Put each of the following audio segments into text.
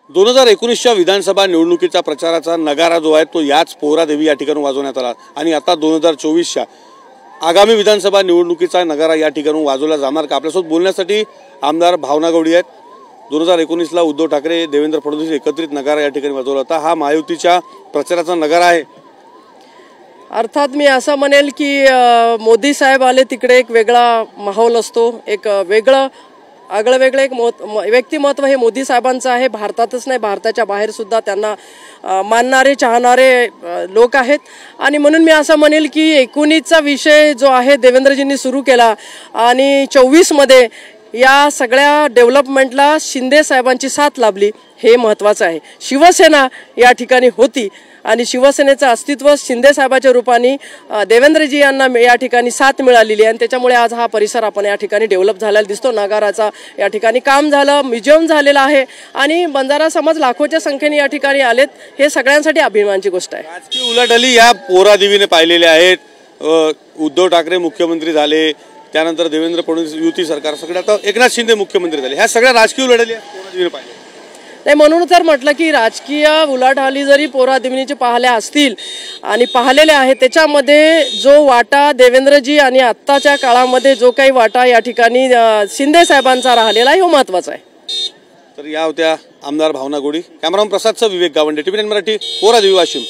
2019च्या विधानसभा निवडणुकीचा प्रचाराचा नगारा जो आहे तो याच पोहरादेवी या ठिकाणी वाजवण्यात आला आणि आता 2024च्या आगामी विधानसभा निवडणुकीचा नगारा या ठिकाणी वाजवला जाणार का? आपल्यासोबत बोलण्यासाठी आमदार भावना गवळी आहेत। 2019ला उद्धव ठाकरे देवेंद्र फडणवीस एकत्रित नगारा या ठिकाणी वाजवला होता। हा महायुतीच्या प्रचाराचा नगारा आहे। अर्थात मी असं म्हणेल की मोदी साहेब आले तिकडे एक वेगळा माहोल असतो, एक वेगळं आगळं वेगळं एक व्यक्तिमत्व हे मोदी साहेबांचं आहे। भारतातच नाही भारताच्या बाहेर सुद्धा त्यांना मानणारे चाहणारे लोक आहेत आणि म्हणून मी असं म्हणेल की 19चा विषय जो आहे देवेंद्रजींनी सुरू केला आणि 24मध्ये या सगळ्या डेव्हलपमेंटला शिंदे साहेबांची साथ लाभली, हे महत्त्वाचं आहे। शिवसेना या ठिकाणी होती आणि शिवसेनेचं अस्तित्व शिंदे साहेबाच्या रूपाने देवेंद्रजी यांना या ठिकाणी साथ मिळालेली आहे आणि त्याच्यामुळे आज हा परिसर आपण या ठिकाणी डेव्हलप झालेला दिसतो। नगाराचा या ठिकाणी काम झालं, म्युझियम झालेलं आहे आणि बंजारा समाज लाखोच्या संख्येने या ठिकाणी आलेत, हे सगळ्यांसाठी अभिमानाची गोष्ट आहे। राजकीय उलाढाली या पोहरादेवीने पाहिलेल्या आहेत। उद्धव ठाकरे मुख्यमंत्री झाले, त्यानंतर देवेंद्र फडणवीस युती सरकार, सगळे आता एकनाथ शिंदे मुख्यमंत्री झाले, ह्या सगळ्या राजकीय उलाढाली पोहरादेवीने पाहिल्या नाही। म्हणून तर म्हटलं की राजकीय उलाढाली जरी पोहरादेवीचे पाहिल्या असतील आणि पाहिलेल्या आहेत, त्याच्यामध्ये जो वाटा देवेंद्रजी आणि आत्ताच्या काळामध्ये जो काही वाटा या ठिकाणी शिंदे साहेबांचा राहिलेला आहे, हे महत्त्वाचं आहे। तर या होत्या आमदार भावना गवळी। कॅमेरामन प्रसादसह विवेक गावंडे, TVN मराठी, पोहरादेवी, वाशिम।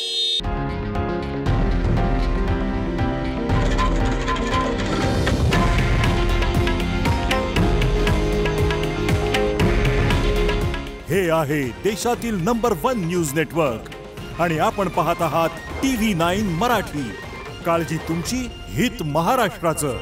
हे आहे देशातील नंबर 1 न्यूज नेटवर्क आणि आपण पाहत आहात TV9 मराठी। काळजी तुमची, हित महाराष्ट्राचं।